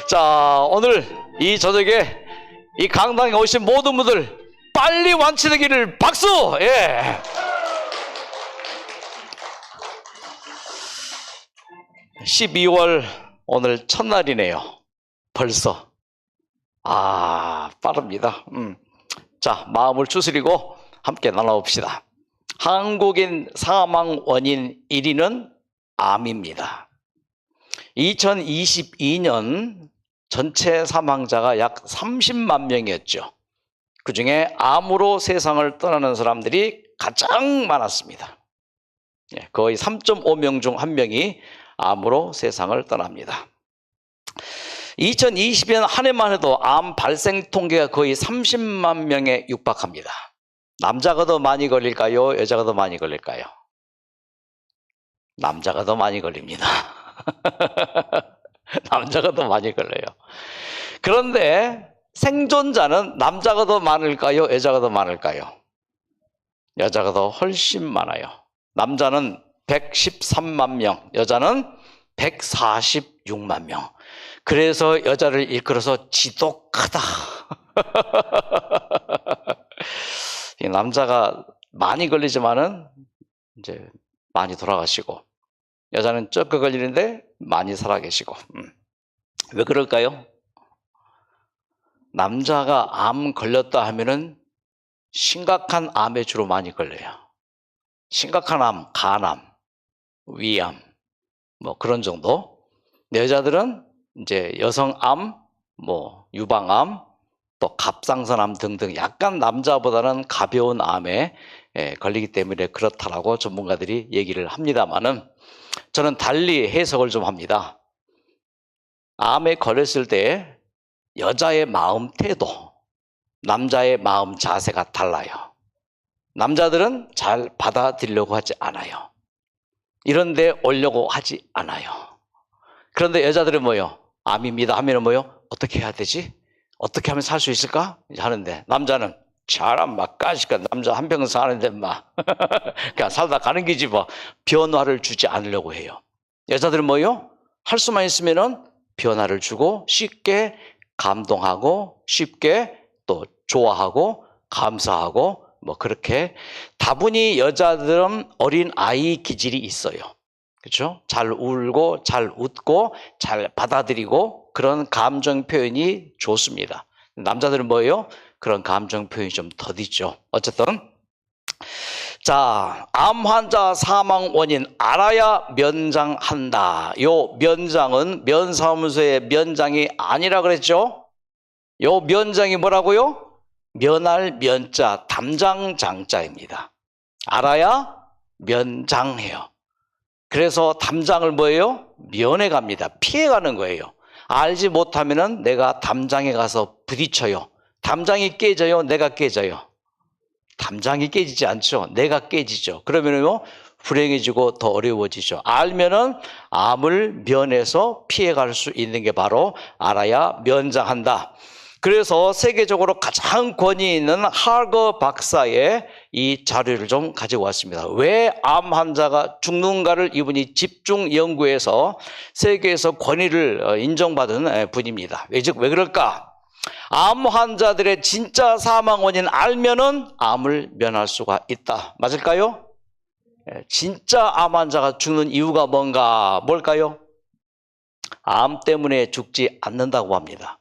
자, 오늘 이 저녁에 이 강당에 오신 모든 분들 빨리 완치되기를 박수! 예. 12월 오늘 첫날이네요. 벌써. 빠릅니다. 자, 마음을 추스리고 함께 나눠봅시다. 한국인 사망 원인 1위는 암입니다. 2022년 전체 사망자가 약 30만 명이었죠. 그 중에 암으로 세상을 떠나는 사람들이 가장 많았습니다. 거의 3.5명 중 1명이 암으로 세상을 떠납니다. 2020년 한 해만 해도 암 발생 통계가 거의 30만 명에 육박합니다. 남자가 더 많이 걸릴까요? 여자가 더 많이 걸릴까요? 남자가 더 많이 걸립니다. 남자가 더 많이 걸려요. 그런데 생존자는 남자가 더 많을까요? 여자가 더 많을까요? 여자가 더 훨씬 많아요. 남자는 113만 명, 여자는 146만 명. 그래서 여자를 일컬어서 지독하다. 남자가 많이 걸리지만은 이제 많이 돌아가시고, 여자는 적게 걸리는데 많이 살아계시고. 왜 그럴까요? 남자가 암 걸렸다 하면은 심각한 암에 주로 많이 걸려요. 심각한 암, 간암, 위암, 뭐 그런 정도. 여자들은 이제 여성암, 뭐 유방암, 또 갑상선암 등등 약간 남자보다는 가벼운 암에 걸리기 때문에 그렇다라고 전문가들이 얘기를 합니다만은, 저는 달리 해석을 좀 합니다. 암에 걸렸을 때 여자의 마음 태도, 남자의 마음 자세가 달라요. 남자들은 잘 받아들이려고 하지 않아요. 이런 데 오려고 하지 않아요. 그런데 여자들은 뭐요? 암입니다 하면은 뭐요? 어떻게 해야 되지? 어떻게 하면 살 수 있을까? 하는데, 남자는 잘안 막 까짓까 남자 한평생 사는데 막 그냥 살다 가는 기지 뭐. 변화를 주지 않으려고 해요. 여자들은 뭐요? 할 수만 있으면은 변화를 주고 쉽게 감동하고 쉽게 또 좋아하고 감사하고 뭐 그렇게. 다분히 여자들은 어린 아이 기질이 있어요. 그렇죠? 잘 울고 잘 웃고 잘 받아들이고 그런 감정 표현이 좋습니다. 남자들은 뭐예요? 그런 감정 표현이 좀 더디죠. 어쨌든 자, 암 환자 사망 원인 알아야 면장한다. 요 면장은 면사무소의 면장이 아니라 그랬죠? 요 면장이 뭐라고요? 면할 면자, 담장 장자입니다. 알아야 면장해요. 그래서 담장을 뭐예요? 면해 갑니다. 피해 가는 거예요. 알지 못하면은 내가 담장에 가서 부딪혀요. 담장이 깨져요? 내가 깨져요? 담장이 깨지지 않죠. 내가 깨지죠. 그러면요 불행해지고 더 어려워지죠. 알면은 암을 면해서 피해갈 수 있는 게 바로 알아야 면장한다. 그래서 세계적으로 가장 권위 있는 하거 박사의 이 자료를 좀 가지고 왔습니다. 왜 암 환자가 죽는가를 이분이 집중 연구해서 세계에서 권위를 인정받은 분입니다. 왜 그럴까? 암 환자들의 진짜 사망 원인 알면은 암을 면할 수가 있다. 맞을까요? 진짜 암 환자가 죽는 이유가 뭘까요? 암 때문에 죽지 않는다고 합니다.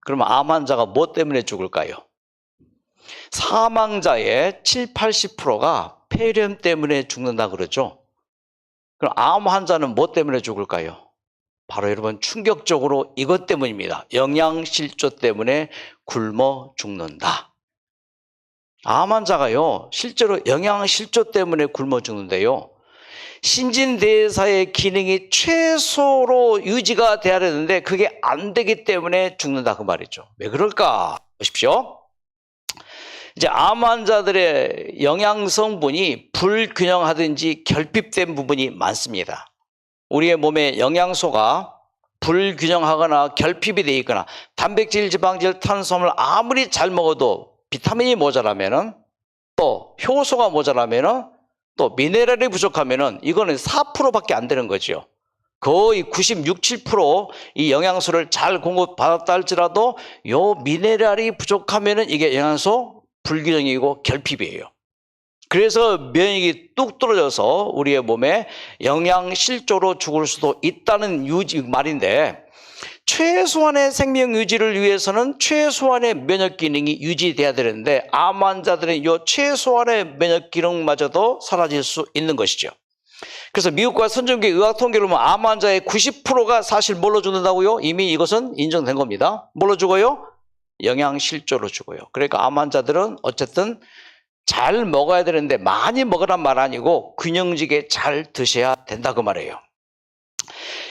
그러면 암 환자가 뭐 때문에 죽을까요? 사망자의 70~80%가 폐렴 때문에 죽는다 그러죠. 그럼 암 환자는 뭐 때문에 죽을까요? 바로 여러분 충격적으로 이것 때문입니다. 영양실조 때문에 굶어 죽는다. 암 환자가요 실제로 영양실조 때문에 굶어 죽는데요, 신진대사의 기능이 최소로 유지가 돼야 되는데 그게 안 되기 때문에 죽는다 그 말이죠. 왜 그럴까 보십시오. 이제 암 환자들의 영양 성분이 불균형하든지 결핍된 부분이 많습니다. 우리의 몸에 영양소가 불균형하거나 결핍이 되어 있거나 단백질, 지방질, 탄수화물 아무리 잘 먹어도 비타민이 모자라면은, 또 효소가 모자라면은, 또 미네랄이 부족하면은 이거는 4%밖에 안 되는 거죠. 거의 96, 7%이 영양소를 잘 공급받았다 할지라도 요 미네랄이 부족하면은 이게 영양소 불균형이고 결핍이에요. 그래서免疫이 뚝 떨어져서 우리의 몸에 영양실조로 죽을 수도 있다는 말인데, 최소한의 생명 유지를 위해서는 최소한의 면역 기능이 유지돼야 되는데 암 환자들은 이 최소한의 면역 기능마저도 사라질 수 있는 것이죠. 그래서 미국과 선진국의 의학 통계를 보면 암 환자의 90%가 사실 뭘로 죽는다고요? 이미 이것은 인정된 겁니다. 뭘로 죽어요? 영양실조로 죽어요. 그러니까 암 환자들은 어쨌든 잘 먹어야 되는데 많이 먹으란 말 아니고 균형지게 잘 드셔야 된다 그 말이에요.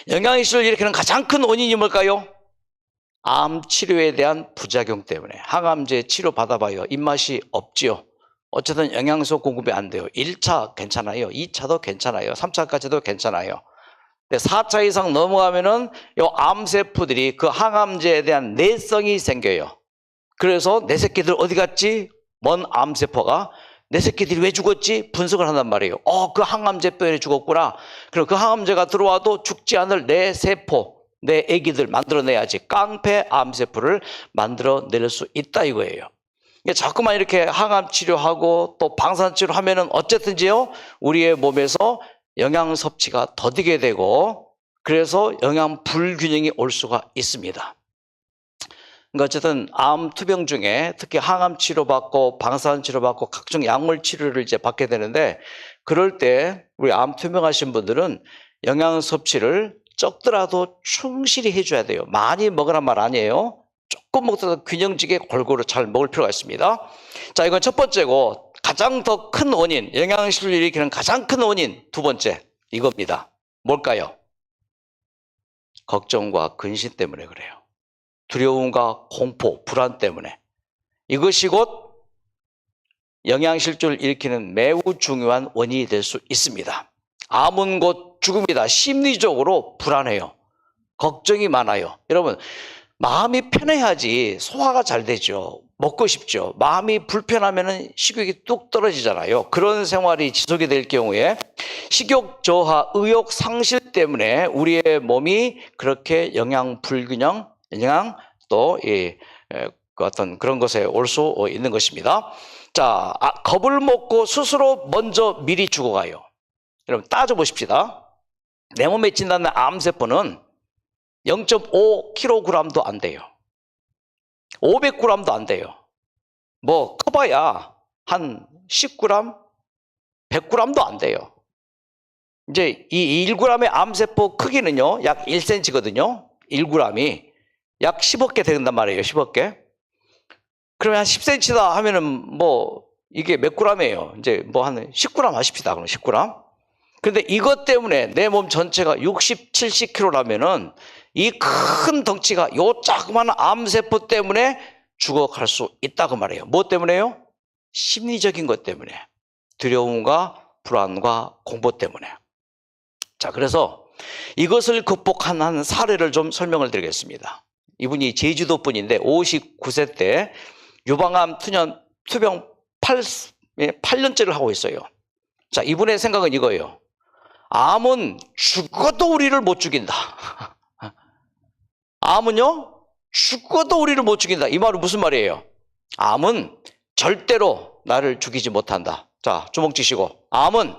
영양실조를 일으키는 가장 큰 원인이 뭘까요? 암 치료에 대한 부작용 때문에. 항암제 치료 받아봐요. 입맛이 없지요. 어쨌든 영양소 공급이 안 돼요. 1차 괜찮아요. 2차도 괜찮아요. 3차까지도 괜찮아요. 근데 4차 이상 넘어가면은 요 암세포들이 그 항암제에 대한 내성이 생겨요. 그래서 내 새끼들 어디 갔지? 먼 암세포가 내 새끼들이 왜 죽었지? 분석을 한단 말이에요. 그 항암제 때문에 죽었구나. 그럼 그 항암제가 들어와도 죽지 않을 내 세포, 내 애기들 만들어내야지. 깡패 암세포를 만들어낼 수 있다 이거예요. 자꾸만 이렇게 항암 치료하고 또 방사선 치료하면은 어쨌든지요, 우리의 몸에서 영양 섭취가 더디게 되고 그래서 영양 불균형이 올 수가 있습니다. 그러니까 어쨌든 암 투병 중에 특히 항암 치료받고 방사선 치료받고 각종 약물 치료를 이제 받게 되는데, 그럴 때 우리 암 투병하신 분들은 영양 섭취를 적더라도 충실히 해줘야 돼요. 많이 먹으란 말 아니에요. 조금 먹더라도 균형지게 골고루 잘 먹을 필요가 있습니다. 자, 이건 첫 번째고, 가장 더 큰 원인, 영양실조를 일으키는 가장 큰 원인 두 번째 이겁니다. 뭘까요? 걱정과 근심 때문에 그래요. 두려움과 공포, 불안 때문에. 이것이 곧 영양실조를 일으키는 매우 중요한 원인이 될 수 있습니다. 암은 곧 죽음이다. 심리적으로 불안해요. 걱정이 많아요. 여러분, 마음이 편해야지 소화가 잘 되죠. 먹고 싶죠. 마음이 불편하면 식욕이 뚝 떨어지잖아요. 그런 생활이 지속이 될 경우에 식욕 저하, 의욕 상실 때문에 우리의 몸이 그렇게 영양 불균형, 또 그 어떤 그런 것에 올 수 있는 것입니다. 자, 겁을 먹고 스스로 먼저 미리 죽어가요. 여러분 따져보십시다. 내 몸에 진단된 암세포는 0.5kg도 안 돼요. 500g도 안 돼요. 뭐 커봐야 한 10g, 100g도 안 돼요. 이제 이 1g의 암세포 크기는요 약 1cm거든요. 1g이 약 10억 개 된단 말이에요. 10억 개. 그러면 한 10cm다 하면은 뭐 이게 몇 g이에요? 이제 뭐 한 10g 하십시다. 그럼 10g. 근데 이것 때문에 내 몸 전체가 60, 70kg라면은 이 큰 덩치가 요 자그마한 암세포 때문에 죽어갈 수 있다고 말해요. 뭐 때문에요? 심리적인 것 때문에. 두려움과 불안과 공포 때문에. 자, 그래서 이것을 극복한 한 사례를 좀 설명을 드리겠습니다. 이분이 제주도 분인데 59세 때 유방암 투병 8년째를 하고 있어요. 자, 이분의 생각은 이거예요. 암은 죽어도 우리를 못 죽인다. 암은요, 죽어도 우리를 못 죽인다. 이 말은 무슨 말이에요? 암은 절대로 나를 죽이지 못한다. 자, 주먹 쥐시고. 암은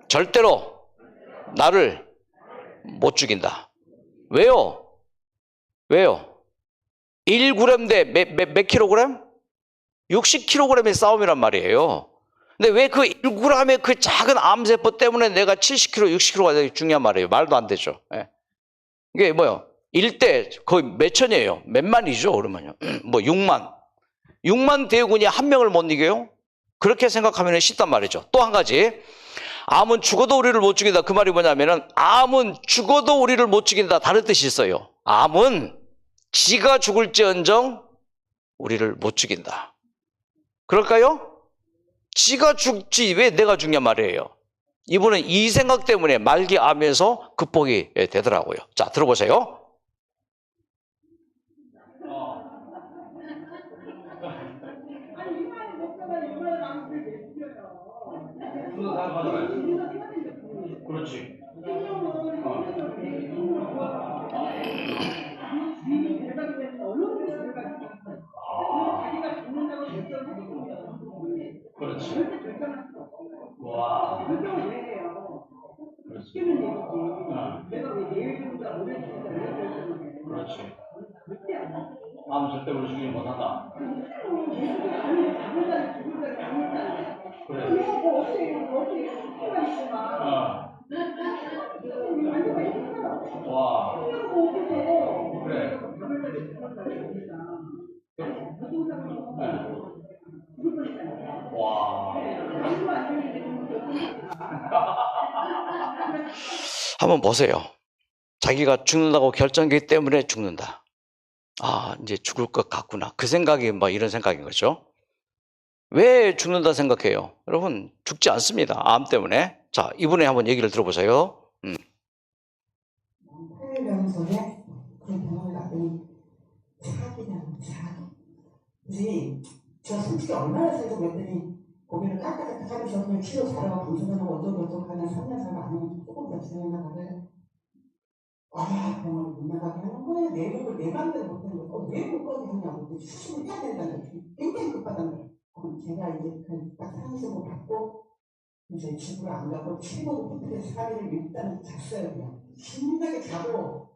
절대로 나를 못 죽인다. 왜요? 왜요? 1g 대 몇 킬로그램? 60kg의 싸움이란 말이에요. 근데 왜 그 1g의 그 작은 암세포 때문에 내가 70kg, 60kg가 되게 중요한 말이에요. 말도 안 되죠. 예. 이게 뭐요? 1대 거의 몇 천이에요? 몇만이죠, 그러면요. 뭐 6만. 6만 대군이 한 명을 못 이겨요? 그렇게 생각하면 쉽단 말이죠. 또 한 가지. 암은 죽어도 우리를 못 죽인다. 그 말이 뭐냐면은 암은 죽어도 우리를 못 죽인다. 다른 뜻이 있어요. 암은 지가 죽을지언정 우리를 못 죽인다. 그럴까요? 지가 죽지 왜 내가 죽냐 말이에요. 이분은 이 생각 때문에 말기 암에서 극복이 되더라고요. 자, 들어보세요. 그렇지. 와. 결정을 왜 해요? 시키는 얘기지. 내가 왜 내일보다 오늘 주니까 내가 결정을 해. 그렇지. 절대 안 해. 마음 절대 움직이지 못한다. 아니, 누군가는 누군가를 아니까. 그래. 내가 뭐 어떻게 수가 있지만. 만들고 있잖아. 와. 그리고 오고서. 그래. 와. 한번 보세요. 자기가 죽는다고 결정했기 때문에 죽는다. 아, 이제 죽을 것 같구나. 그 생각이 뭐 이런 생각인 거죠. 왜 죽는다 생각해요? 여러분, 죽지 않습니다. 암 때문에. 자, 이분의 한번 얘기를 들어보세요. 8년 전에 그 병원을 갔더니 사기라고 사기. 그래서 저 솔직히 얼마나 살고 그랬더니 고개를 까딱까딱 하면서 그냥 치료 잘하고 방송하고 어쩌고저쩌고 하는 3년 살고 안 하면 조금 더 진행나가래. 아, 병원을 못 나가게 하는 거야. 내 몸을 내 맘대로 못 하는 거야. 왜 못 가게 하냐고. 수술을 해야 된다는 거야. 굉장히 급하다는 거야. 그럼 제가 이제 딱 상식으로 받고 이제 집으로 안 가고 최고 호텔에 4일을 일단 잤어요. 그냥 신나게 자고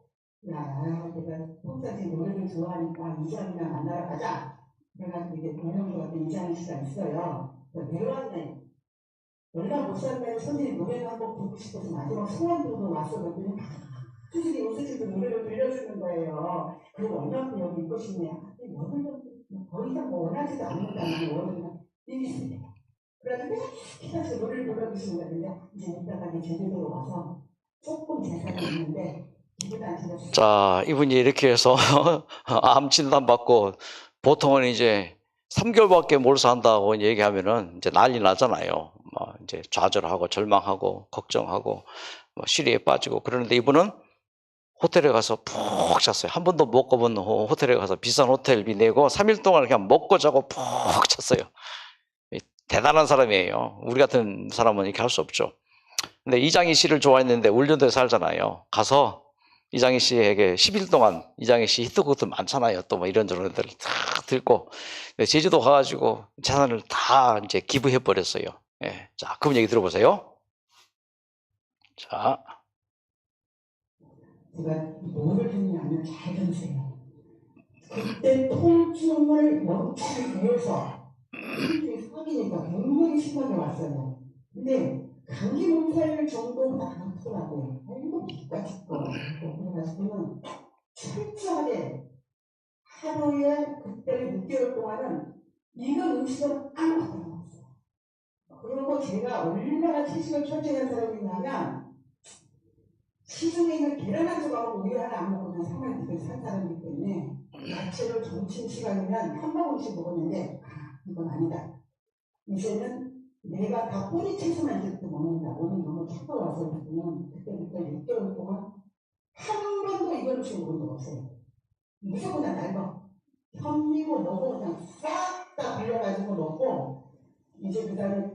야 내가 혼자 제 노래를 좋아하니까 이장이나 만나러 가자. 그래가지고 이제 동영도 같은 이장이 씨가 있어요. 왜 왔네. 얼마 못 살면 선생님 노래를 한번 듣고 싶어서 마지막 소원으로 왔어. 그랬더니 선생님 웃으시고 노래를 들려주는 거예요. 그리고 얼마큼 여기 있고 싶냐. 더 이상 뭐 원하지도 않는다는 원하는 일이 그래서 계속 노래를 불러주시는 거예요. 이제 이따가 제주도로 와서 조금 재산이 있는데 자, 이분이 이렇게 해서 암 진단 받고 보통은 이제 3개월밖에 못 산다고 얘기하면은 이제 난리 나잖아요. 뭐 이제 좌절하고 절망하고 걱정하고 뭐 시리에 빠지고 그러는데 이분은 호텔에 가서 푹 잤어요. 한 번도 못 가본 호텔에 가서 비싼 호텔비 내고 3일 동안 그냥 먹고 자고 푹 잤어요. 대단한 사람이에요. 우리 같은 사람은 이렇게 할 수 없죠. 근데 이장희 씨를 좋아했는데 울릉도에 살잖아요. 가서 이장희 씨에게 10일 동안 이장희 씨 히트곡도 많잖아요. 또 뭐 이런저런 데를 다 듣고 제주도 가가지고 재산을 다 이제 기부해 버렸어요. 예. 자, 그분 얘기 들어보세요. 자. 제가 뭐를 했냐면 잘 들으세요. 그때 통증을 멈추기 위해서 통증이 사기니까 굉장히 심하게 왔어요. 근데 감기 몸살 정도는 안 아프더라고요. 아이고 기가 죽고 그래가지고는 철저하게 하루에 그때 6개월 동안은 이런 음식은 아무것도 안 먹었어요. 그리고 제가 얼마나 채식을 철저히 한 사람이냐면 시중에 있는 계란 한 조각하고 우유 하나 안 먹고 그냥 사망 되게 산 사람이기 때문에 야채를 점심시간이면 한 모금씩 먹었는데 이건 아니다. 이제는 내가 다 뿌리 채소만 이제부터 먹는다. 오늘 너무 차가워서 그때부터 6개월 동안 한 번도 이걸 음식 먹은 적 없어요. 무조건 다 얇아. 현미고 뭐고 그냥 싹 다 불려가지고 먹고 이제 그 다음에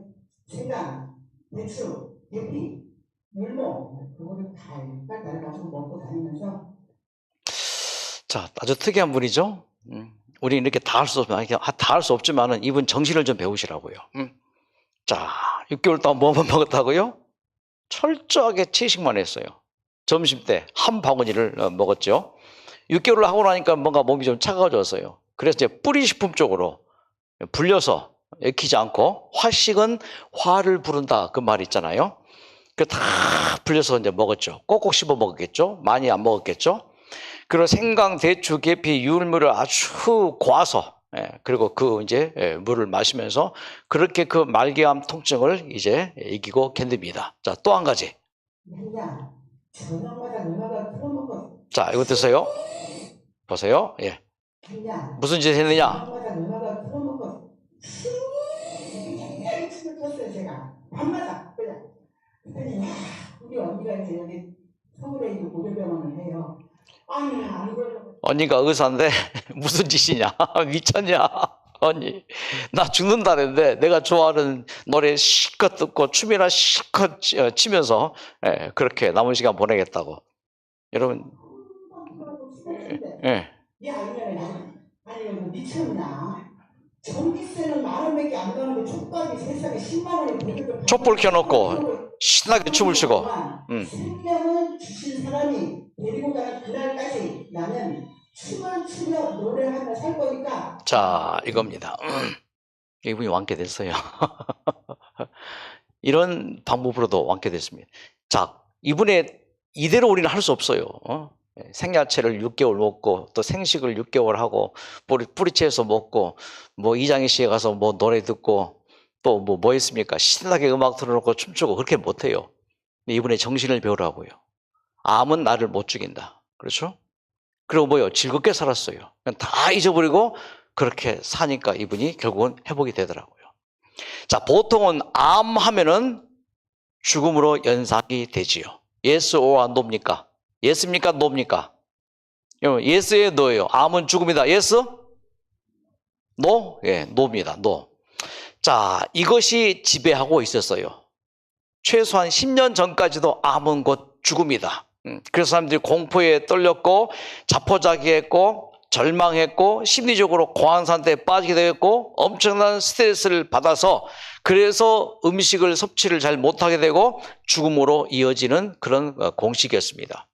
생강, 배추, 계피, 물모 그거를 달달 달아가지고 먹고 다니면서 자, 아주 특이한 분이죠. 우리 이렇게 다 할 수 없지만 다 할 수 없지만은 이분 정신을 좀 배우시라고요. 자, 6개월 동안 뭐만 먹었다고요? 철저하게 채식만 했어요. 점심 때 한 바구니를 먹었죠. 6개월을 하고 나니까 뭔가 몸이 좀 차가워졌어요. 그래서 이제 뿌리식품 쪽으로 불려서 익히지 않고 화식은 화를 부른다 그 말 있잖아요. 그 다 불려서 이제 먹었죠. 꼭꼭 씹어 먹었겠죠. 많이 안 먹었겠죠. 그리고 생강, 대추, 계피, 유물을 아주 고아서 그리고 그 이제 물을 마시면서 그렇게 그 말기암 통증을 이제 이기고 견딥니다. 자, 또 한 가지. 자, 이거 드세요. 보세요. 예. 무슨 짓 했느냐? 우리 언니가 이제 여기 서울에 있는 고려병원을 해요. 언니가 의사인데 무슨 짓이냐? 미쳤냐? 언니, 나 죽는다는데 내가 좋아하는 노래 실컷 듣고 춤이나 실컷 치면서 그렇게 남은 시간 보내겠다고. 여러분, 예. 아니 미쳤나? 전기세는 10,000원밖에 안 나오는데 촛불이 세상에 10만 원이 되는 촛불 켜놓고 신나게 춤을 추고. 생명을 주신 사람이 데리고 가는 그날까지 나는 춤을 추며 노래하며 살 거니까. 자, 이겁니다. 이분이 완쾌됐어요. 이런 방법으로도 완쾌됐습니다. 자, 이대로 우리는 할 수 없어요. 생야채를 6개월 먹고 또 생식을 6개월 하고 뿌리채에서 먹고 뭐 이장희 씨에 가서 뭐 노래 듣고 또 뭐 했습니까? 신나게 음악 틀어놓고 춤추고 그렇게 못해요. 이분의 정신을 배우라고요. 암은 나를 못 죽인다. 그렇죠? 그리고 뭐요? 즐겁게 살았어요. 그냥 다 잊어버리고 그렇게 사니까 이분이 결국은 회복이 되더라고요. 자, 보통은 암 하면은 죽음으로 연상이 되지요. yes or no입니까? yes입니까? no입니까? yes에 no예요. 암은 죽음이다. yes? no? 예, no입니다. no. 자, 이것이 지배하고 있었어요. 최소한 10년 전까지도 암은 곧 죽음이다. 그래서 사람들이 공포에 떨렸고 자포자기했고 절망했고 심리적으로 공황 상태에 빠지게 되었고 엄청난 스트레스를 받아서 그래서 음식을 섭취를 잘 못하게 되고 죽음으로 이어지는 그런 공식이었습니다.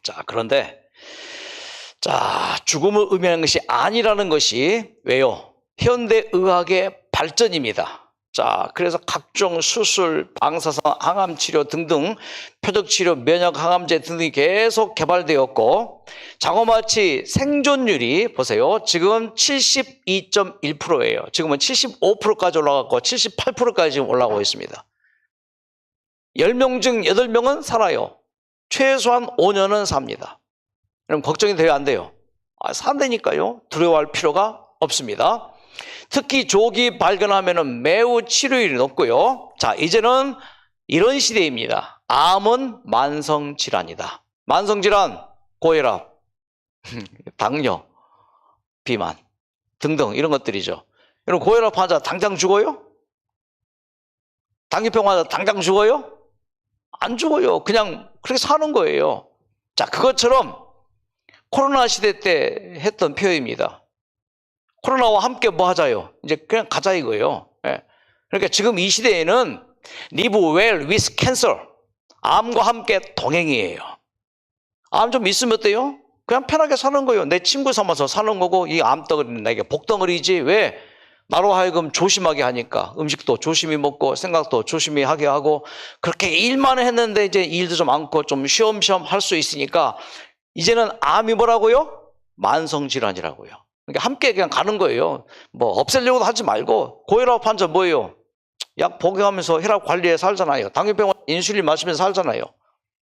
자, 그런데 죽음을 의미하는 것이 아니라는 것이 왜요? 현대의학의 발전입니다. 자, 그래서 각종 수술, 방사선, 항암치료 등등 표적치료, 면역항암제 등등이 계속 개발되었고 자그마치 생존율이 보세요. 지금 72.1%예요. 지금은 75%까지 올라갔고 78%까지 지금 올라가고 있습니다. 10명 중 8명은 살아요. 최소한 5년은 삽니다. 그럼 걱정이 돼요, 안 돼요? 산다니까요. 두려워할 필요가 없습니다. 특히 조기 발견하면 매우 치료율이 높고요. 자, 이제는 이런 시대입니다. 암은 만성질환이다. 만성질환, 고혈압, 당뇨, 비만 등등 이런 것들이죠. 여러분, 고혈압 환자 당장 죽어요? 당뇨병 환자 당장 죽어요? 안 죽어요. 그냥 그렇게 사는 거예요. 자, 그것처럼 코로나 시대 때 했던 표현입니다. 코로나와 함께 뭐 하자요? 이제 그냥 가자 이거예요. 예. 그러니까 지금 이 시대에는 live well with cancer. 암과 함께 동행이에요. 암 좀 있으면 어때요? 그냥 편하게 사는 거예요. 내 친구 삼아서 사는 거고 이 암덩어리는 내게 복덩어리지. 왜? 나로 하여금 조심하게 하니까 음식도 조심히 먹고 생각도 조심히 하게 하고 그렇게 일만 했는데 이제 일도 좀 많고 좀 쉬엄쉬엄 할 수 있으니까 이제는 암이 뭐라고요? 만성질환이라고요. 그러니까 함께 그냥 가는 거예요. 뭐 없애려고도 하지 말고 고혈압 환자 뭐예요? 약 복용하면서 혈압 관리해 살잖아요. 당뇨병 인슐린 마시면서 살잖아요.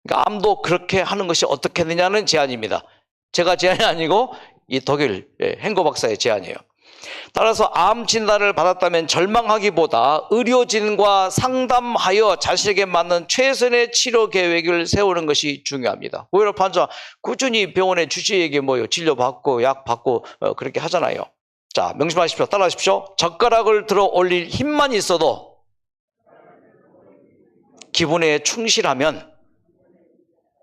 그러니까 암도 그렇게 하는 것이 어떻게 되냐는 제안입니다. 제가 제안이 아니고 이 독일 행거 박사의 제안이에요. 따라서 암 진단을 받았다면 절망하기보다 의료진과 상담하여 자신에게 맞는 최선의 치료 계획을 세우는 것이 중요합니다. 고혈압 환자 꾸준히 병원에 주치의에게 진료받고 약 받고 그렇게 하잖아요. 자, 명심하십시오. 따라하십시오. 젓가락을 들어 올릴 힘만 있어도 기분에 충실하면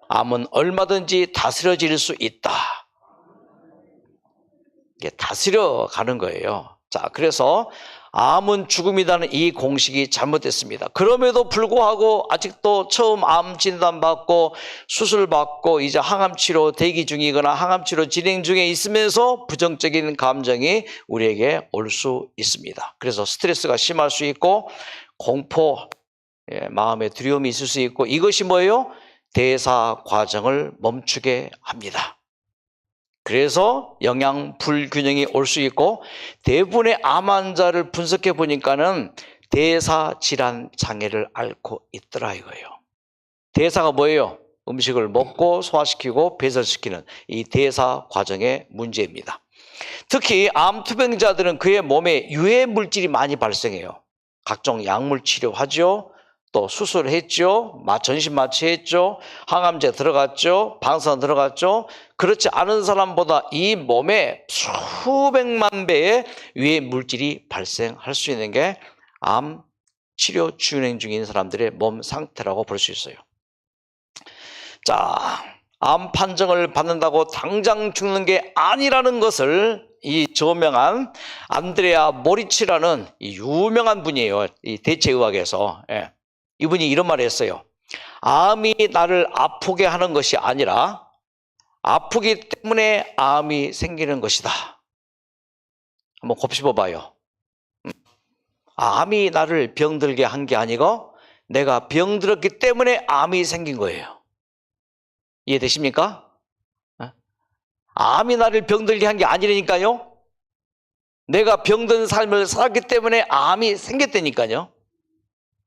암은 얼마든지 다스려질 수 있다. 이게 다스려 가는 거예요. 자, 그래서 암은 죽음이라는 이 공식이 잘못됐습니다. 그럼에도 불구하고 아직도 처음 암 진단받고 수술받고 이제 항암치료 대기 중이거나 항암치료 진행 중에 있으면서 부정적인 감정이 우리에게 올 수 있습니다. 그래서 스트레스가 심할 수 있고 공포, 마음의 두려움이 있을 수 있고 이것이 뭐예요? 대사 과정을 멈추게 합니다. 그래서 영양 불균형이 올 수 있고 대부분의 암 환자를 분석해 보니까는 대사 질환 장애를 앓고 있더라 이거예요. 대사가 뭐예요? 음식을 먹고 소화시키고 배설시키는 이 대사 과정의 문제입니다. 특히 암 투병자들은 그의 몸에 유해 물질이 많이 발생해요. 각종 약물 치료하죠. 또 수술했죠. 전신 마취했죠. 항암제 들어갔죠. 방사선 들어갔죠. 그렇지 않은 사람보다 이 몸에 수백만 배의 유해 물질이 발생할 수 있는 게 암 치료 진행 중인 사람들의 몸 상태라고 볼 수 있어요. 자, 암 판정을 받는다고 당장 죽는 게 아니라는 것을 이 저명한 안드레아 모리치라는 이 유명한 분이에요. 이 대체의학에서. 예. 이분이 이런 말을 했어요. 암이 나를 아프게 하는 것이 아니라 아프기 때문에 암이 생기는 것이다. 한번 곱씹어 봐요. 암이 나를 병들게 한 게 아니고 내가 병들었기 때문에 암이 생긴 거예요. 이해되십니까? 암이 나를 병들게 한 게 아니라니까요. 내가 병든 삶을 살았기 때문에 암이 생겼다니까요.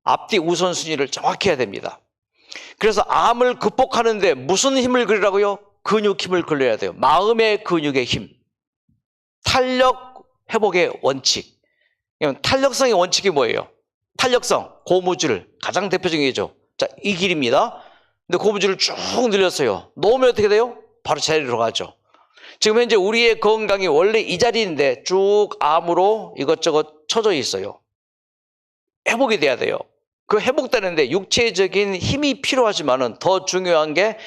앞뒤 우선순위를 정확히 해야 됩니다. 그래서 암을 극복하는데 무슨 힘을 그리라고요? 근육 힘을 걸려야 돼요. 마음의 근육의 힘. 탄력 회복의 원칙. 탄력성의 원칙이 뭐예요? 탄력성, 고무줄 가장 대표적이죠. 자, 이 길입니다. 근데 고무줄을 쭉 늘렸어요. 놓으면 어떻게 돼요? 바로 자리로 가죠. 지금 현재 우리의 건강이 원래 이 자리인데 쭉 암으로 이것저것 쳐져 있어요. 회복이 돼야 돼요. 그 회복되는데 육체적인 힘이 필요하지만은 더 중요한 게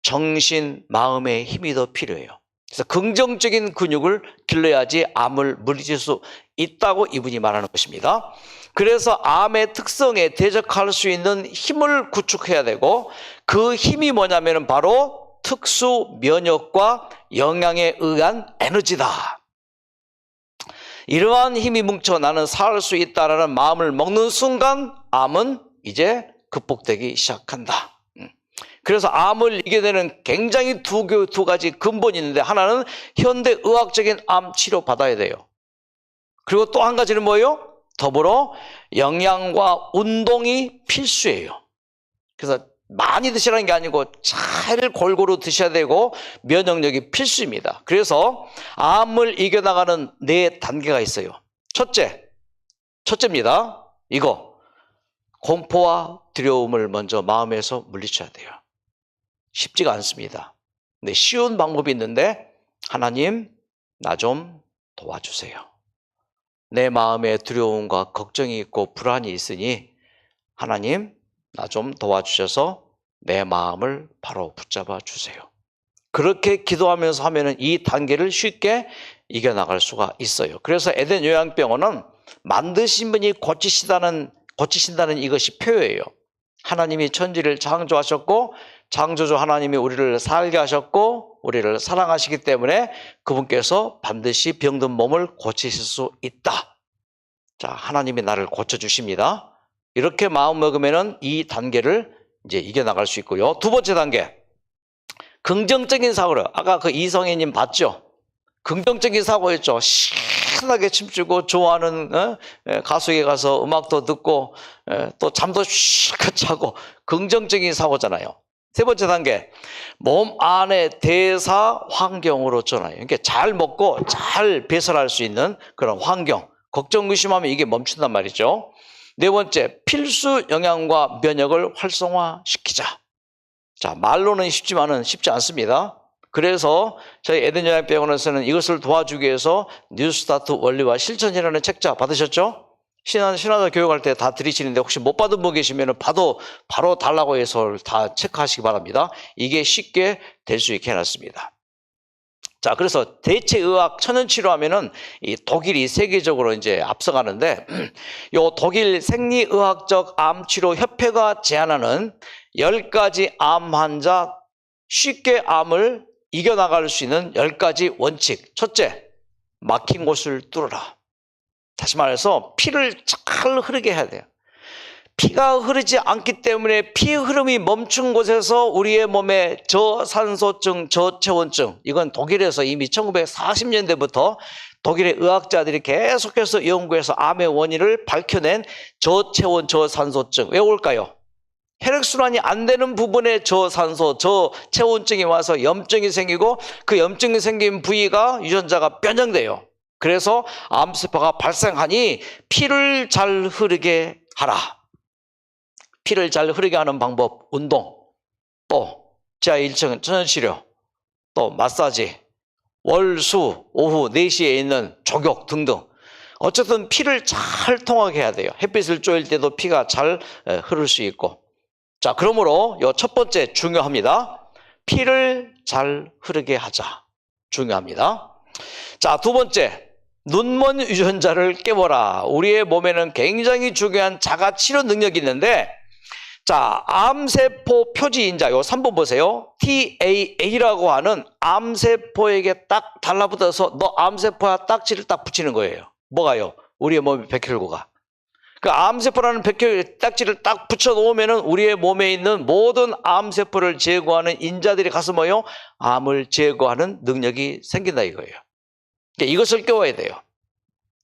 정신, 마음의 힘이 더 필요해요. 그래서 긍정적인 근육을 길러야지 암을 물리칠 수 있다고 이분이 말하는 것입니다. 그래서 암의 특성에 대적할 수 있는 힘을 구축해야 되고 그 힘이 뭐냐면 바로 특수 면역과 영양에 의한 에너지다. 이러한 힘이 뭉쳐 나는 살 수 있다라는 마음을 먹는 순간 암은 이제 극복되기 시작한다. 그래서 암을 이겨내는 굉장히 두 가지 근본이 있는데 하나는 현대의학적인 암 치료 받아야 돼요. 그리고 또 한 가지는 뭐예요? 더불어 영양과 운동이 필수예요. 그래서 많이 드시라는 게 아니고 잘 골고루 드셔야 되고 면역력이 필수입니다. 그래서 암을 이겨나가는 4단계가 있어요. 첫째입니다. 이거 공포와 두려움을 먼저 마음에서 물리쳐야 돼요. 쉽지가 않습니다. 근데 쉬운 방법이 있는데 하나님 나 좀 도와주세요. 내 마음에 두려움과 걱정이 있고 불안이 있으니 하나님 나 좀 도와주셔서 내 마음을 바로 붙잡아 주세요. 그렇게 기도하면서 하면은 이 단계를 쉽게 이겨나갈 수가 있어요. 그래서 에덴 요양병원은 만드신 분이 고치신다는 이것이 표예요. 하나님이 천지를 창조하셨고 창조주 하나님이 우리를 살게 하셨고 우리를 사랑하시기 때문에 그분께서 반드시 병든 몸을 고치실 수 있다. 자, 하나님이 나를 고쳐주십니다. 이렇게 마음 먹으면은 이 단계를 이제 이겨나갈 수 있고요. 두 번째 단계. 긍정적인 사고를. 아까 그 이성애님 봤죠? 긍정적인 사고였죠. 신나게 춤추고 좋아하는 가수에 가서 음악도 듣고 또 잠도 실컷 자고 긍정적인 사고잖아요. 세 번째 단계. 몸 안의 대사 환경으로 전화요. 그러니까 잘 먹고 잘 배설할 수 있는 그런 환경. 걱정 의심하면 이게 멈춘단 말이죠. 네 번째, 필수 영양과 면역을 활성화시키자. 자, 말로는 쉽지만은 쉽지 않습니다. 그래서 저희 에덴 요양병원에서는 이것을 도와주기 위해서 뉴스타트 원리와 실천이라는 책자 받으셨죠? 신화자 교육할 때 다 드리시는데 혹시 못 받은 분 계시면 바로 달라고 해서 다 체크하시기 바랍니다. 이게 쉽게 될 수 있게 해놨습니다. 자, 그래서 대체의학 천연치료하면은 이 독일이 세계적으로 이제 앞서가는데, 요 독일 생리의학적 암치료 협회가 제안하는 10가지 암 환자 쉽게 암을 이겨나갈 수 있는 10가지 원칙. 첫째, 막힌 곳을 뚫어라. 다시 말해서 피를 잘 흐르게 해야 돼요. 피가 흐르지 않기 때문에 피 흐름이 멈춘 곳에서 우리의 몸에 저산소증, 저체온증, 이건 독일에서 이미 1940년대부터 독일의 의학자들이 계속해서 연구해서 암의 원인을 밝혀낸 저체온, 저산소증. 왜 올까요? 혈액순환이 안 되는 부분에 저산소, 저체온증이 와서 염증이 생기고 그 염증이 생긴 부위가 유전자가 변형돼요. 그래서 암세포가 발생하니 피를 잘 흐르게 하라. 피를 잘 흐르게 하는 방법, 운동, 또 지하 1층 천연치료, 또 마사지, 월수 오후 4시에 있는 족욕 등등. 어쨌든 피를 잘 통하게 해야 돼요. 햇빛을 쬐일 때도 피가 잘 흐를 수 있고. 자, 그러므로 요 첫 번째 중요합니다. 피를 잘 흐르게 하자. 중요합니다. 자, 두 번째, 눈먼 유전자를 깨워라. 우리의 몸에는 굉장히 중요한 자가 치료 능력이 있는데, 자, 암세포 표지인자, 요 3번 보세요. TAA라고 하는 암세포에게 딱 달라붙어서 너 암세포야 딱지를 딱 붙이는 거예요. 뭐가요? 우리의 몸의 백혈구가. 그 암세포라는 딱지를 딱 붙여 놓으면은 우리의 몸에 있는 모든 암세포를 제거하는 인자들이 가서 뭐요? 암을 제거하는 능력이 생긴다 이거예요. 그러니까 이것을 깨워야 돼요.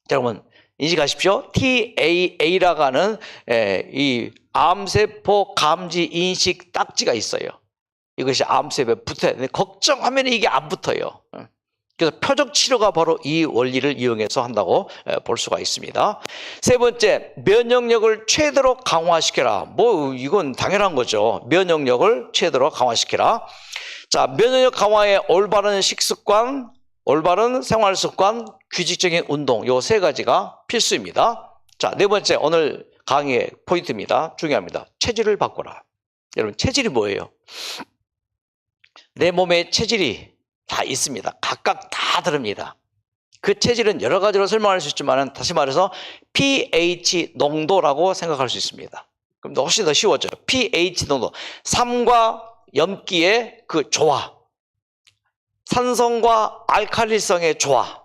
자, 여러분 인식하십시오. TAA라고 하는 이 암세포 감지 인식 딱지가 있어요. 이것이 암세포에 붙어야 되는데 걱정하면 이게 안 붙어요. 그래서 표적 치료가 바로 이 원리를 이용해서 한다고 볼 수가 있습니다. 세 번째, 면역력을 최대로 강화시켜라. 뭐 이건 당연한 거죠. 면역력을 최대로 강화시켜라. 자, 면역력 강화에 올바른 식습관, 올바른 생활습관, 규칙적인 운동, 요 세 가지가 필수입니다. 자, 네 번째 오늘 강의의 포인트입니다. 중요합니다. 체질을 바꿔라. 여러분 체질이 뭐예요? 내 몸에 체질이 다 있습니다. 각각 다 다릅니다. 그 체질은 여러 가지로 설명할 수 있지만 다시 말해서 pH 농도라고 생각할 수 있습니다. 그럼 훨씬 더 쉬워져요. pH 농도, 삼과 염기의 그 조화, 산성과 알칼리성의 조화.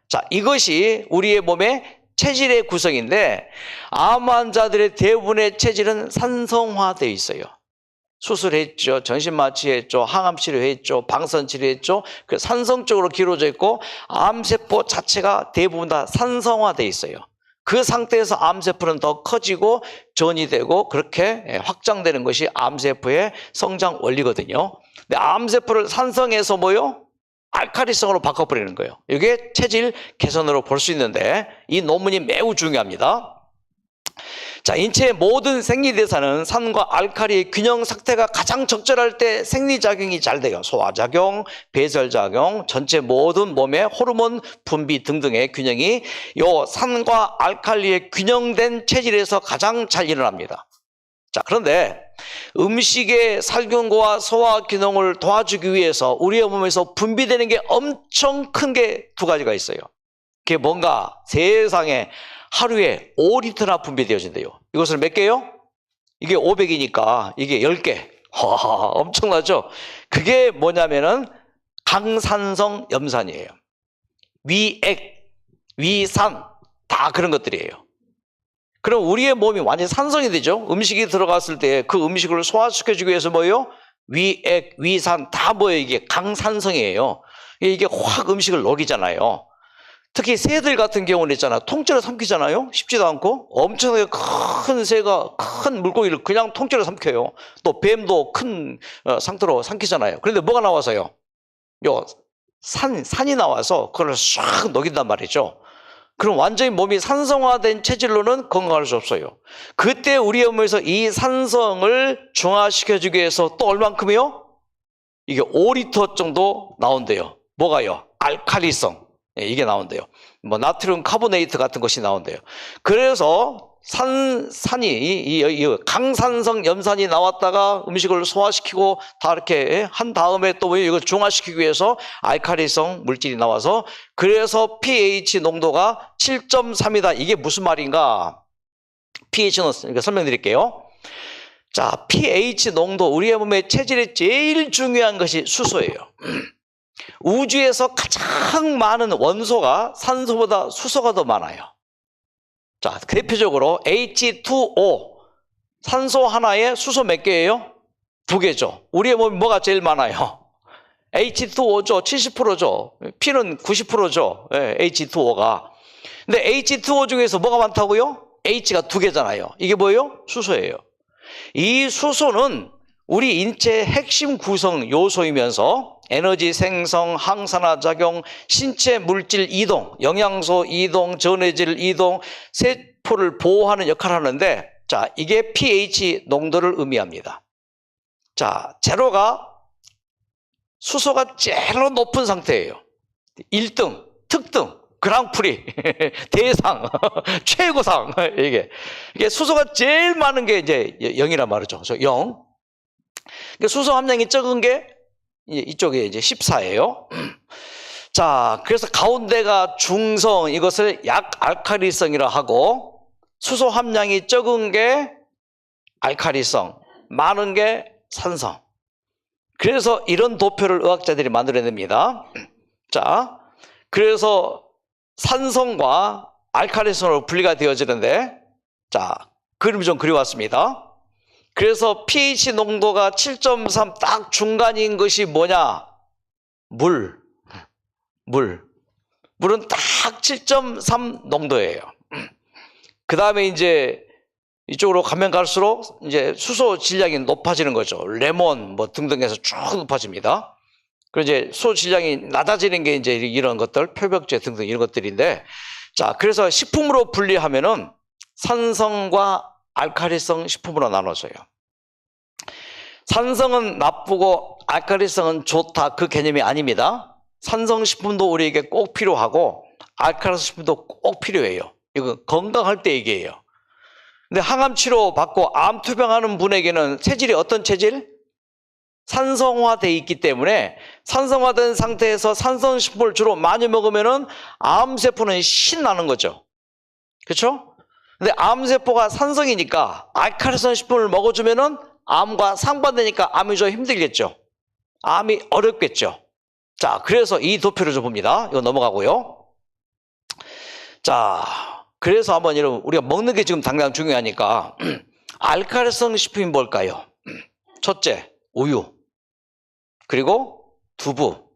자, 이것이 우리의 몸의 체질의 구성인데 암 환자들의 대부분의 체질은 산성화되어 있어요. 수술했죠, 전신마취했죠, 항암치료했죠, 방선치료했죠. 그 산성적으로 기울어져 있고 암세포 자체가 대부분 다 산성화되어 있어요. 그 상태에서 암세포는 더 커지고 전이 되고 그렇게 확장되는 것이 암세포의 성장 원리거든요. 근데 암세포를 산성에서 뭐요? 알칼리성으로 바꿔버리는 거예요. 이게 체질 개선으로 볼 수 있는데 이 논문이 매우 중요합니다. 자, 인체의 모든 생리대사는 산과 알칼리의 균형 상태가 가장 적절할 때 생리작용이 잘 돼요. 소화작용, 배설작용, 전체 모든 몸의 호르몬 분비 등등의 균형이 요 산과 알칼리의 균형된 체질에서 가장 잘 일어납니다. 자, 그런데 음식의 살균과 소화 기능을 도와주기 위해서 우리의 몸에서 분비되는 게 엄청 큰 게 두 가지가 있어요. 그게 뭔가 세상에 하루에 5리터나 분비되어진대요. 이것을 몇 개요? 이게 500이니까 이게 10개. 엄청나죠? 그게 뭐냐면은 강산성 염산이에요. 위액, 위산 다 그런 것들이에요. 그럼 우리의 몸이 완전히 산성이 되죠. 음식이 들어갔을 때 그 음식을 소화시켜주기 위해서 뭐예요? 위액, 위산 다 뭐예요? 이게 강산성이에요. 이게 확 음식을 녹이잖아요. 특히 새들 같은 경우는 있잖아. 통째로 삼키잖아요. 쉽지도 않고 엄청나게 큰 새가 큰 물고기를 그냥 통째로 삼켜요. 또 뱀도 큰 상태로 삼키잖아요. 그런데 뭐가 나와서요? 산이 나와서 그걸 싹 녹인단 말이죠. 그럼 완전히 몸이 산성화된 체질로는 건강할 수 없어요. 그때 우리의 몸에서 이 산성을 중화시켜주기 위해서 또 얼만큼이요? 이게 5리터 정도 나온대요. 뭐가요? 알칼리성. 이게 나온대요. 뭐 나트륨 카보네이트 같은 것이 나온대요. 그래서 이 강산성 염산이 나왔다가 음식을 소화시키고 다 이렇게 한 다음에 또 이걸 중화시키기 위해서 알칼리성 물질이 나와서 그래서 pH 농도가 7.3이다. 이게 무슨 말인가? pH는 설명드릴게요. 자, pH 농도, 우리의 몸의 체질에 제일 중요한 것이 수소예요. 우주에서 가장 많은 원소가 산소보다 수소가 더 많아요. 자, 대표적으로 H2O, 산소 하나에 수소 몇 개예요? 2개죠. 우리의 몸이 뭐가 제일 많아요? H2O죠. 70%죠. P는 90%죠. H2O가. 근데 H2O 중에서 뭐가 많다고요? H가 2개잖아요. 이게 뭐예요? 수소예요. 이 수소는 우리 인체의 핵심 구성 요소이면서 에너지 생성, 항산화 작용, 신체 물질 이동, 영양소 이동, 전해질 이동, 세포를 보호하는 역할을 하는데, 자, 이게 pH 농도를 의미합니다. 자, 제로가 수소가 제일 높은 상태예요. 1등, 특등, 그랑프리, 대상, 최고상, 이게 수소가 제일 많은 게 이제 0이란 말이죠. 0. 수소 함량이 적은 게 이쪽에 이제 14예요. 자, 그래서 가운데가 중성, 이것을 약알칼리성이라 하고, 수소 함량이 적은 게 알칼리성, 많은 게 산성. 그래서 이런 도표를 의학자들이 만들어냅니다. 자, 그래서 산성과 알칼리성으로 분리가 되어지는데, 자, 그림 좀 그려왔습니다. 그래서 pH 농도가 7.3 딱 중간인 것이 뭐냐? 물은 딱 7.3 농도예요. 그 다음에 이제 이쪽으로 가면 갈수록 이제 수소 질량이 높아지는 거죠. 레몬 뭐 등등해서 쭉 높아집니다. 그리고 이제 수소 질량이 낮아지는 게 이제 이런 것들, 표백제 등등 이런 것들인데, 자, 그래서 식품으로 분리하면은 산성과 알칼리성 식품으로 나눠져요. 산성은 나쁘고 알칼리성은 좋다, 그 개념이 아닙니다. 산성 식품도 우리에게 꼭 필요하고 알칼리성 식품도 꼭 필요해요. 이거 건강할 때 얘기해요. 근데 항암 치료 받고 암 투병하는 분에게는 체질이 어떤 체질? 산성화되어 있기 때문에 산성화된 상태에서 산성 식품을 주로 많이 먹으면은 암세포는 신나는 거죠. 그렇죠? 근데 암세포가 산성이니까 알칼리성 식품을 먹어주면은 암과 상반되니까 암이 좀 힘들겠죠. 암이 어렵겠죠. 자, 그래서 이 도표를 좀 봅니다. 이거 넘어가고요. 자, 그래서 한번 여러분, 우리가 먹는 게 지금 당장 중요하니까 알칼리성 식품이 뭘까요? 첫째, 우유, 그리고 두부,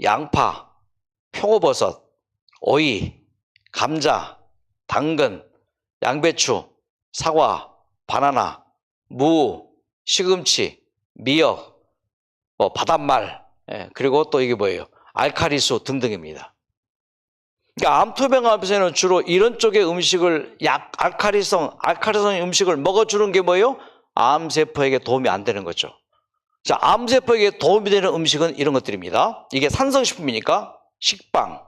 양파, 표고버섯, 오이, 감자, 당근, 양배추, 사과, 바나나, 무, 시금치, 미역, 뭐 바닷말, 그리고 또 이게 뭐예요? 알칼리수 등등입니다. 그러니까 암투병암에서는 주로 이런 쪽의 음식을 알칼리성 음식을 먹어주는 게 뭐예요? 암세포에게 도움이 안 되는 거죠. 자, 암세포에게 도움이 되는 음식은 이런 것들입니다. 이게 산성식품이니까 식빵,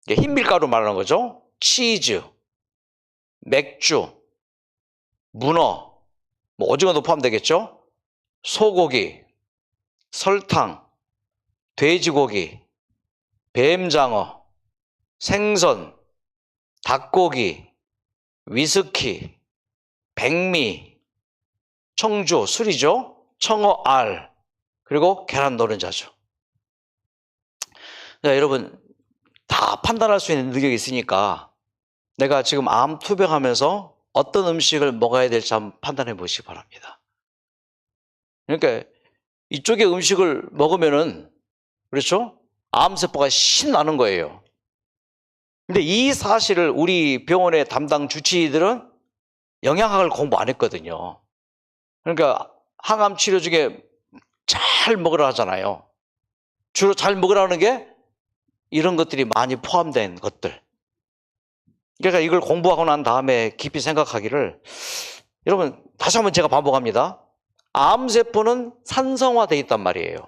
이게 흰밀가루 말하는 거죠. 치즈, 맥주, 문어, 뭐 오징어도 포함되겠죠. 소고기, 설탕, 돼지고기, 뱀장어, 생선, 닭고기, 위스키, 백미, 청주, 술이죠. 청어알, 그리고 계란 노른자죠. 자, 여러분 다 판단할 수 있는 능력이 있으니까 내가 지금 암 투병하면서 어떤 음식을 먹어야 될지 한번 판단해 보시기 바랍니다. 그러니까 이쪽의 음식을 먹으면은, 그렇죠? 암세포가 신나는 거예요. 근데 이 사실을 우리 병원의 담당 주치의들은 영양학을 공부 안 했거든요. 그러니까 항암 치료 중에 잘 먹으라 하잖아요. 주로 잘 먹으라는 게 이런 것들이 많이 포함된 것들. 그러니까 이걸 공부하고 난 다음에 깊이 생각하기를, 여러분 다시 한번 제가 반복합니다. 암세포는 산성화되어 있단 말이에요.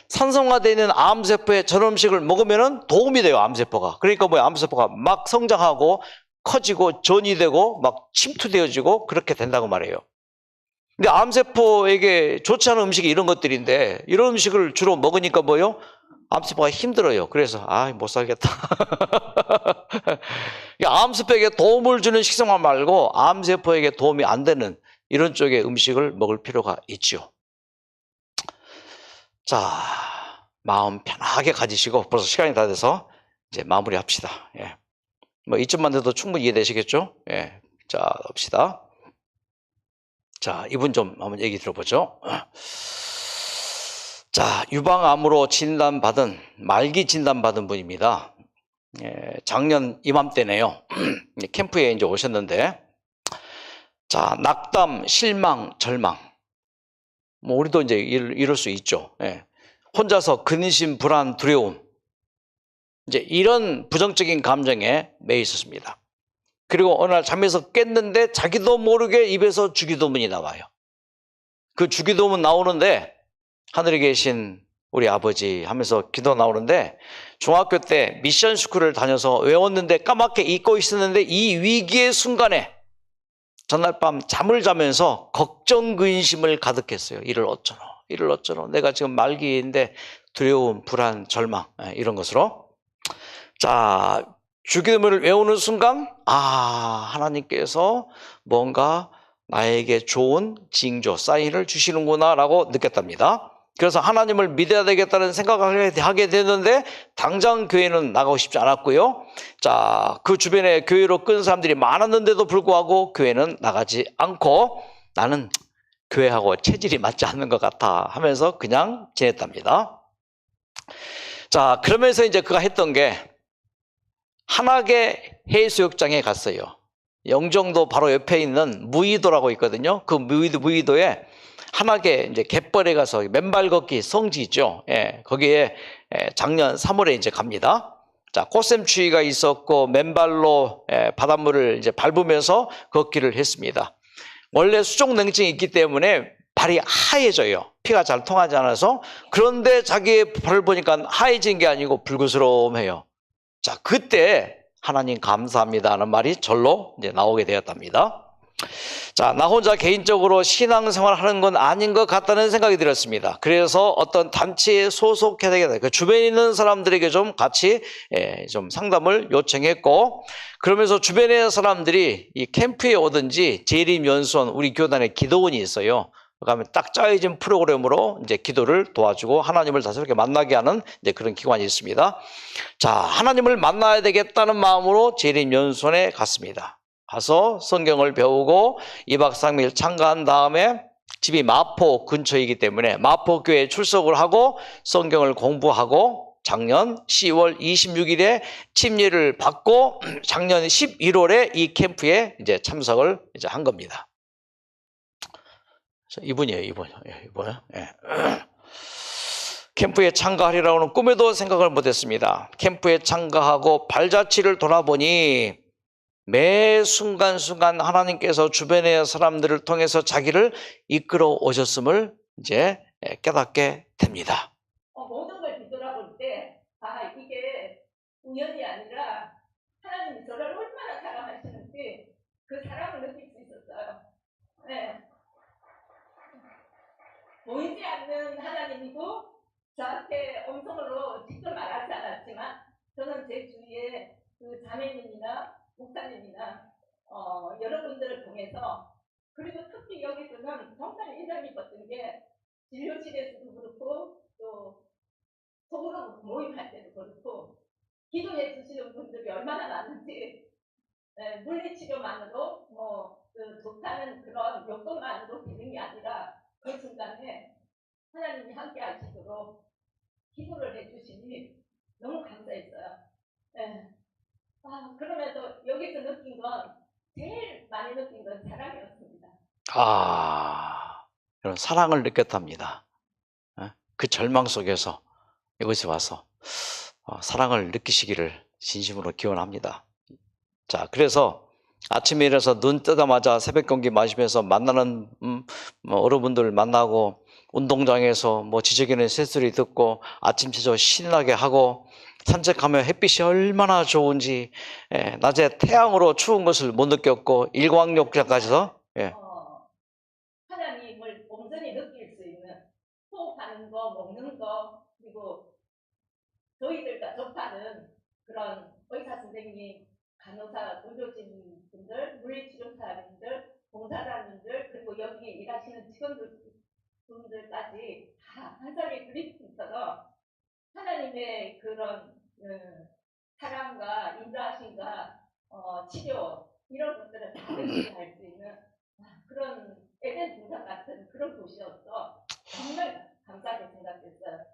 산성화되어 있는 암세포의 저런 음식을 먹으면 도움이 돼요, 암세포가. 그러니까 뭐야, 암세포가 막 성장하고 커지고 전이 되고 막 침투되어지고 그렇게 된다고 말해요. 근데 암세포에게 좋지 않은 음식이 이런 것들인데, 이런 음식을 주로 먹으니까 뭐요? 암세포가 힘들어요. 그래서 못 살겠다. 암세포에게 도움을 주는 식생활 말고 암세포에게 도움이 안 되는 이런 쪽의 음식을 먹을 필요가 있죠. 자, 마음 편하게 가지시고, 벌써 시간이 다 돼서 이제 마무리합시다. 예. 뭐 이쯤만 돼도 충분히 이해되시겠죠? 예. 자, 봅시다. 자, 이분 좀 한번 얘기 들어보죠. 자, 유방암으로 말기 진단받은 분입니다. 예, 작년 이맘때네요. 캠프에 이제 오셨는데, 자, 낙담, 실망, 절망. 뭐 우리도 이제 이럴 수 있죠. 예. 혼자서 근심, 불안, 두려움, 이제 이런 부정적인 감정에 매여 있었습니다. 그리고 어느 날 잠에서 깼는데 자기도 모르게 입에서 주기도문이 나와요. 그 주기도문 나오는데 하늘에 계신 우리 아버지 하면서 기도 나오는데, 중학교 때 미션 스쿨을 다녀서 외웠는데 까맣게 잊고 있었는데, 이 위기의 순간에 전날 밤 잠을 자면서 걱정 근심을 가득했어요. 이를 어쩌노 이를 어쩌노. 내가 지금 말기인데 두려움, 불안, 절망 이런 것으로. 자, 주기도문을 외우는 순간 하나님께서 뭔가 나에게 좋은 징조, 사인을 주시는구나 라고 느꼈답니다. 그래서 하나님을 믿어야 되겠다는 생각을 하게 됐는데 당장 교회는 나가고 싶지 않았고요. 자, 그 주변에 교회로 끈 사람들이 많았는데도 불구하고 교회는 나가지 않고 나는 교회하고 체질이 맞지 않는 것 같아 하면서 그냥 지냈답니다. 자, 그러면서 이제 그가 했던 게 한악의 해수욕장에 갔어요. 영종도 바로 옆에 있는 무의도라고 있거든요. 그 무의도에 한악의 이제 갯벌에 가서 맨발 걷기 성지 있죠. 예, 거기에 작년 3월에 이제 갑니다. 자, 꽃샘추위가 있었고 맨발로 바닷물을 이제 밟으면서 걷기를 했습니다. 원래 수족냉증이 있기 때문에 발이 하얘져요. 피가 잘 통하지 않아서. 그런데 자기의 발을 보니까 하얘진 게 아니고 불그스름해요. 자, 그때 하나님 감사합니다 하는 말이 절로 이제 나오게 되었답니다. 자, 나 혼자 개인적으로 신앙생활 하는 건 아닌 것 같다는 생각이 들었습니다. 그래서 어떤 단체에 소속해야 되겠다. 그 주변에 있는 사람들에게 좀 같이 좀 상담을 요청했고, 그러면서 주변의 사람들이 이 캠프에 오든지 재림연수원 우리 교단에 기도원이 있어요. 그러면 딱 짜여진 프로그램으로 이제 기도를 도와주고 하나님을 다시 이렇게 만나게 하는 이제 그런 기관이 있습니다. 자, 하나님을 만나야 되겠다는 마음으로 재림연수원에 갔습니다. 가서 성경을 배우고 2박 3일 참가한 다음에 집이 마포 근처이기 때문에 마포교회에 출석을 하고 성경을 공부하고 작년 10월 26일에 침례를 받고 작년 11월에 이 캠프에 이제 참석을 이제 한 겁니다. 이분이에요, 이분. 예. 캠프에 참가하리라고는 꿈에도 생각을 못했습니다. 캠프에 참가하고 발자취를 돌아보니 매 순간순간 하나님께서 주변의 사람들을 통해서 자기를 이끌어 오셨음을 이제 깨닫게 됩니다. 모든 걸 뒤돌아볼 때 이게 우연이 아니라 하나님이 저를 얼마나 사랑하시는지 그 사랑을 느낄 수 있었어요. 네. 보이지 않는 하나님이고 저한테 음성으로 직접 말하지 않았지만 저는 제 주위에 그 자매님이나 목사님이나 여러분들을 통해서, 그리고 특히 여기서는 정말 인상 깊었던 게 진료실에서도 그렇고 또 소그룹 모임할 때도 그렇고 기도해 주시는 분들이 얼마나 많은지, 물리치료만으로 좋다는 그런 요건만으로 되는 게 아니라 그 순간에 하나님이 함께 하시도록 기도를 해주시니 너무 감사했어요. 네. 그러면서 여기서 느낀 건, 제일 많이 느낀 건 사랑이었습니다. 이런 사랑을 느꼈답니다. 그 절망 속에서 이곳에 와서 사랑을 느끼시기를 진심으로 기원합니다. 자, 그래서 아침에 일어나서 눈 뜨자마자 새벽 공기 마시면서 만나는 어른분들 만나고 운동장에서 지저귀는 새소리 듣고 아침 제조 신나게 하고 산책하며 햇빛이 얼마나 좋은지, 낮에 태양으로 추운 것을 못 느꼈고 일광욕장까지서 하나님을 온전히 느낄 수 있는, 호흡하는 거, 먹는 거, 그리고 저희들과 접하는 그런 의사 선생님, 간호사, 의료진 분들, 물리치료사님들, 봉사자님들, 그리고 여기 일하시는 직원분들까지 다 한 자리에 그리스도처럼 하나님의 그런 사랑과 인도하심과 치료, 이런 것들을 다 느끼게 수 있는 그런 에덴 동산 같은 그런 곳이었어. 정말 감사하게 생각했어요.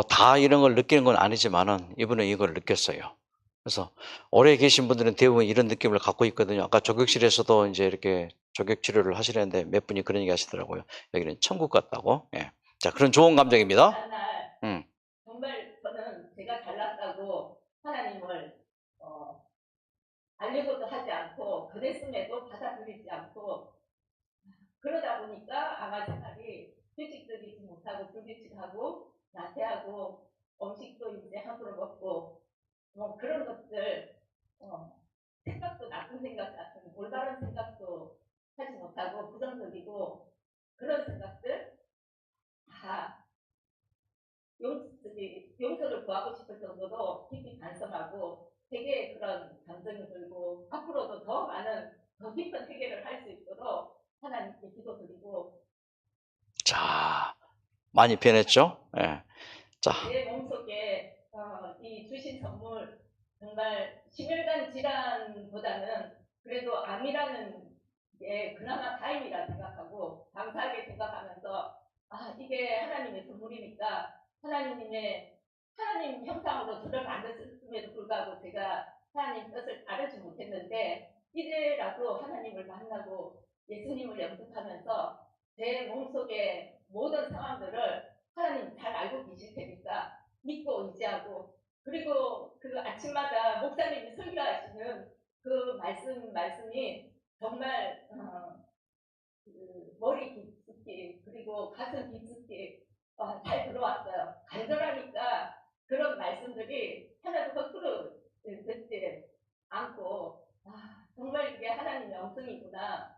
다 이런 걸 느끼는 건 아니지만은 이분은 이걸 느꼈어요. 그래서 오래 계신 분들은 대부분 이런 느낌을 갖고 있거든요. 아까 조격실에서도 이제 이렇게 조격 치료를 하시는데 몇 분이 그런 얘기 하시더라고요. 여기는 천국 같다고. 예. 자, 그런 좋은 감정입니다. 정말 저는 제가 잘났다고 하나님을 알려고도 하지 않고 그랬음에도 받아들이지 않고, 그러다 보니까 아마 생각이 휴식들이지 못하고 불규칙하고 나태하고 음식도 이제 함부로 먹고 그런 것들, 생각도 나쁜 생각 같은 올바른 생각도 하지 못하고 부정적이고 그런 생각들 다 구하고 싶을 정도로 깊이 반성하고 되게 그런 감정이 들고 앞으로도 더 많은 더 깊은 해결을 할 수 있도록 하나님께 기도드리고 자, 많이 변했죠? 예. 자, 내 몸속에 이 주신 선물 정말 심혈관 질환보다는 그래도 암이라는 게 그나마 다행이라 생각하고 감사하게 생각하면서 이게 하나님의 선물이니까 하나님 형상으로 저를 만드셨음에도 불구하고 제가 하나님 뜻을 따르지 못했는데 이제라도 하나님을 만나고 예수님을 영접하면서 제 몸속의 모든 상황들을 하나님 잘 알고 계실 테니까 믿고 의지하고 그리고 그 아침마다 목사님이 설교하시는 그 말씀이 정말 그 머리 깊숙이 그리고 가슴 깊숙이 잘 들어왔어요. 간절하니까 그런 말씀들이 하나도 허투루 듣지 않고 정말 이게 하나님의 음성이구나.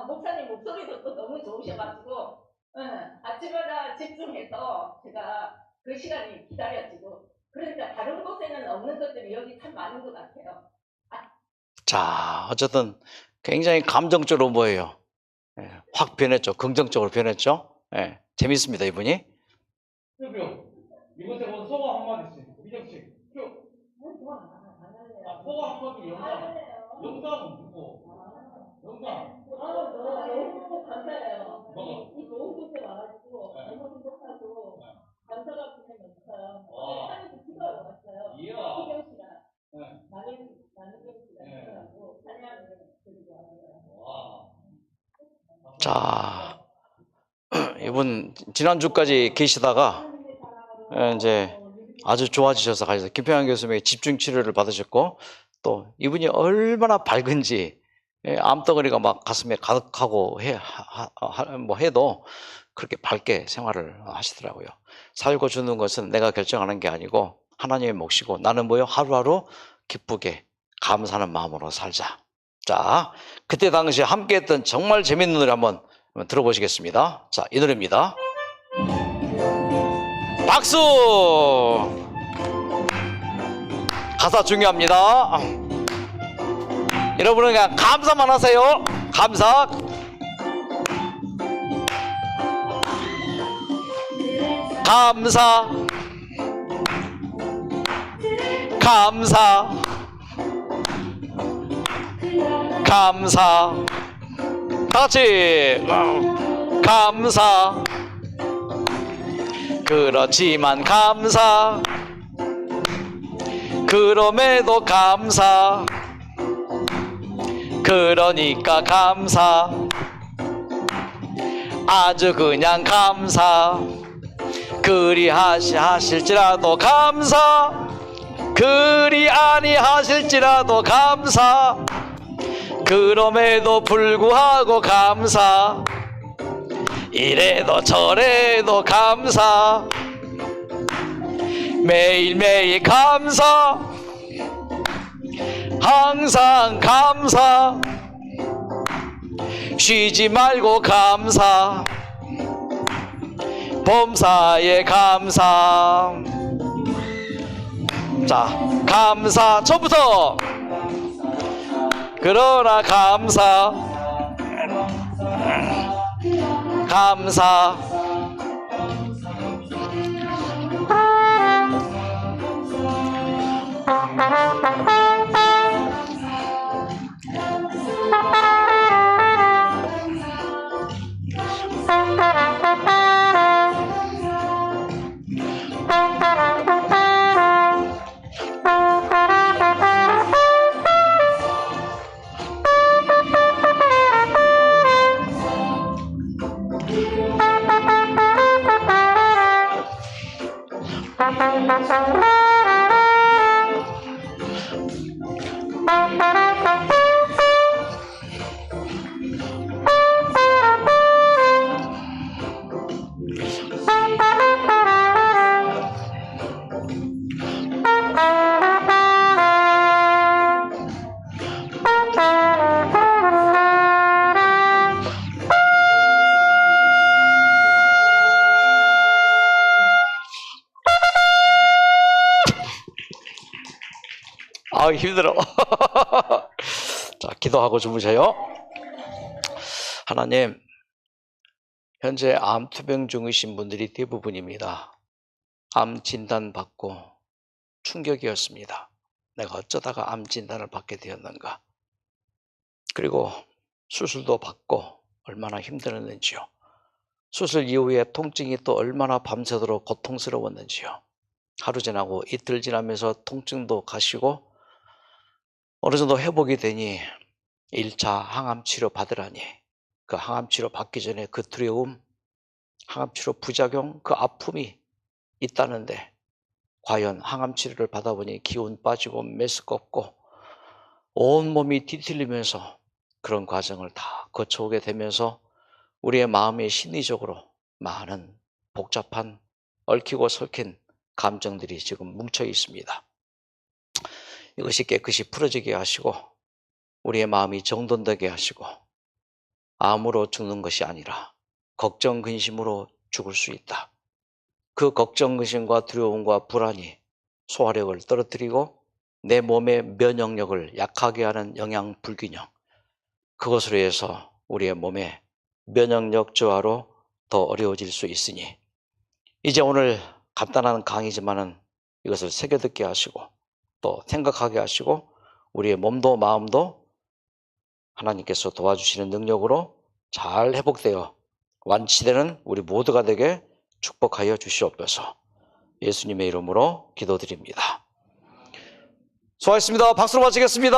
목사님 목소리도 또 너무 좋으셔가지고 아침마다 집중해서 제가 그 시간이 기다려지고 그러니까 다른 곳에는 없는 것들이 여기 참 많은 것 같아요. 자, 어쨌든 굉장히 감정적으로 보여요. 예, 확 변했죠. 긍정적으로 변했죠. 예, 재밌습니다, 이분이. 큐 이곳에 온 소감 한마디씩 미정씨 큐 소감 한마디 영상 듣고 영상 너무 감사해요. 뭐가? 이 좋은 곳에 와가지고 너무 행복하고 감사가 그냥 넘쳐요. 하나님께 기도하러 왔어요. 이야. 희경 씨랑 네. 나는 씨랑 네. 기도하고 찬양을 드리고 왔어요. 와. 자, 이분 지난주까지 계시다가 이제 아주 좋아지셔서 가셔서 김평환 교수님의 집중 치료를 받으셨고 또 이분이 얼마나 밝은지 암덩어리가 막 가슴에 가득하고 해도 그렇게 밝게 생활을 하시더라고요. 살고 죽는 것은 내가 결정하는 게 아니고 하나님의 몫이고 나는 하루하루 기쁘게 감사하는 마음으로 살자. 자, 그때 당시에 함께했던 정말 재밌는 노래 한번 들어보시겠습니다. 자, 이 노래입니다. 박수! 가사 중요합니다. 여러분은 그냥 감사만 하세요. 감사. 감사. 감사. 감사. 다 같이 감사. 그렇지만 감사. 그럼에도 감사. 그러니까 감사. 아주 그냥 감사. 그리 하실지라도 감사. 그리 아니하실지라도 감사. 그럼에도 불구하고 감사. 이래도 저래도 감사. 매일매일 감사. 항상 감사. 쉬지 말고 감사. 범사에 감사. 자, 감사 처음부터. 그러나 감사. 감사. 아, 힘들어. 자, 기도하고 주무세요. 하나님, 현재 암 투병 중이신 분들이 대부분입니다. 암 진단 받고 충격이었습니다. 내가 어쩌다가 암 진단을 받게 되었는가. 그리고 수술도 받고 얼마나 힘들었는지요. 수술 이후에 통증이 또 얼마나 밤새도록 고통스러웠는지요. 하루 지나고 이틀 지나면서 통증도 가시고 어느 정도 회복이 되니 1차 항암치료 받으라니 그 항암치료 받기 전에 그 두려움, 항암치료 부작용, 그 아픔이 있다는데 과연 항암치료를 받아보니 기운 빠지고 메스껍고 온몸이 뒤틀리면서 그런 과정을 다 거쳐오게 되면서 우리의 마음이 심리적으로 많은 복잡한 얽히고 설킨 감정들이 지금 뭉쳐 있습니다. 이것이 깨끗이 풀어지게 하시고 우리의 마음이 정돈되게 하시고 암으로 죽는 것이 아니라 걱정, 근심으로 죽을 수 있다. 그 걱정, 근심과 두려움과 불안이 소화력을 떨어뜨리고 내 몸의 면역력을 약하게 하는 영양 불균형, 그것으로 해서 우리의 몸의 면역력 저하로 더 어려워질 수 있으니 이제 오늘 간단한 강의지만은 이것을 새겨듣게 하시고 또 생각하게 하시고 우리의 몸도 마음도 하나님께서 도와주시는 능력으로 잘 회복되어 완치되는 우리 모두가 되게 축복하여 주시옵소서. 예수님의 이름으로 기도드립니다. 수고하셨습니다. 박수로 마치겠습니다.